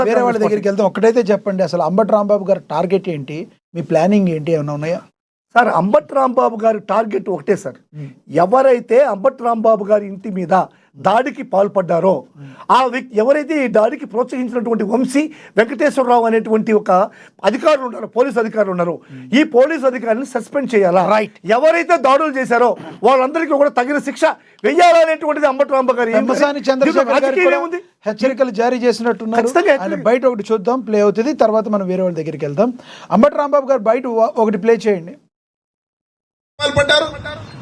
వేరే వాళ్ళ దగ్గరికి వెళ్తాం. ఒక్కటైతే చెప్పండి, అసలు అంబటి రాంబాబు గారి టార్గెట్ ఏంటి, మీ ప్లానింగ్ ఏంటి, ఏమైనా ఉన్నాయా? సార్, అంబటి రాంబాబు గారి టార్గెట్ ఒకటే సార్. ఎవరైతే అంబటి రాంబాబు గారి ఇంటి మీద దాడికి పాల్పడ్డారో ఆ వ్యక్తి, ఎవరైతే ఈ దాడికి ప్రోత్సహించినటువంటి వంశీ వెంకటేశ్వరరావు అనేటువంటి ఒక అధికారులు ఉన్నారు, పోలీసు అధికారులు ఉన్నారు, ఈ పోలీసు అధికారిని సస్పెండ్ చేయాలా, రైట్, ఎవరైతే దాడులు చేశారో వాళ్ళందరికీ కూడా తగిన శిక్ష వెయ్యాలనేటువంటిది అంబటి రాంబాబు గారి చంద్రశేఖర్ గారు కూడా హెచ్చరికలు జారీ చేసినట్టున్నారు. ఆయన బయట ఒకటి చూద్దాం, ప్లే అవుతుంది, తర్వాత మనం వేరే వాళ్ళ దగ్గరికి వెళ్దాం. అంబటి రాంబాబు గారు బయట ఒకటి ప్లే చేయండి.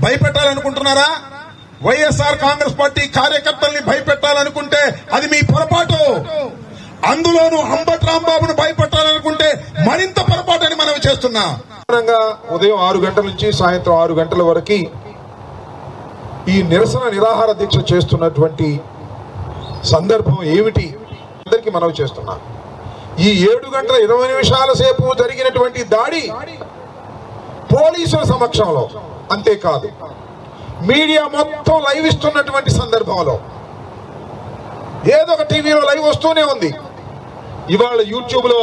భయపెట్టాలనుకుంటున్నారా? వైఎస్ఆర్ కాంగ్రెస్ పార్టీ కార్యకర్తల్ని భయపెట్టాలనుకుంటే అది మీ పొరపాటు. అందులోనూ అంబటి రాంబాబును భయపెట్టాలనుకుంటే మరింత పొరపాటు అని మనం చేస్తున్నా. ఉదయం 6 గంటల నుంచి సాయంత్రం 6 గంటల వరకు ఈ నిరసన నిరాహార దీక్ష చేస్తున్నటువంటి సందర్భం ఏమిటి అందరికీ మనవి చేస్తున్నా. ఈ 7 గంటల 20 నిమిషాల సేపు జరిగినటువంటి దాడి పోలీసుల సమక్షంలో, అంతేకాదు మీడియా మొత్తం లైవ్ ఇస్తున్నటువంటి సందర్భంలో, ఏదో ఒక టీవీలో లైవ్ వస్తూనే ఉంది. ఇవాళ యూట్యూబ్లో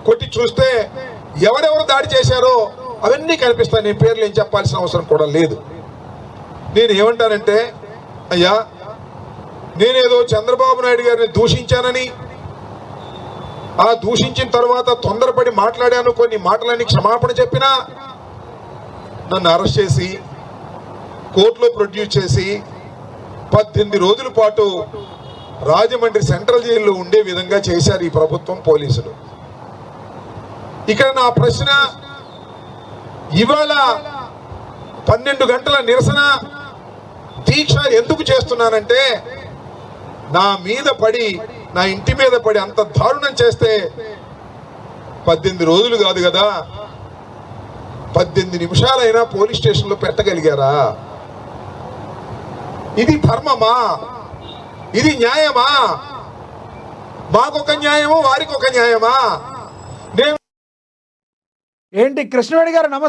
కొట్టి చూస్తే ఎవరెవరు దాడి చేశారో అవన్నీ కనిపిస్తాయి. నేను పేర్లు ఏం చెప్పాల్సిన అవసరం కూడా లేదు. నేను ఏమంటానంటే, అయ్యా, నేనేదో చంద్రబాబు నాయుడు గారిని దూషించానని, ఆ దూషించిన తర్వాత తొందరపడి మాట్లాడాను, కొన్ని మాటలన్నీ క్షమాపణ చెప్పినా నన్ను అరెస్ట్ చేసి కోర్టులో ప్రొడ్యూస్ చేసి 18 రోజుల పాటు రాజమండ్రి సెంట్రల్ జైల్లో ఉండే విధంగా చేశారు ఈ ప్రభుత్వం, పోలీసులు. ఇక్కడ నా ప్రశ్న, ఇవాళ 12 గంటల నిరసన దీక్ష ఎందుకు చేస్తున్నానంటే, నా మీద పడి, నా ఇంటి మీద పడి అంత దారుణం చేస్తే 18 రోజులు కాదు కదా, 18 నిమిషాలైనా పోలీస్ స్టేషన్లో పెట్టగలిగారా? ఇది ధర్మమా? ఇది న్యాయమా? మాకొక న్యాయమో వారికి ఒక న్యాయమా? ఏంటి కృష్ణవేణి గారు, నమస్తే.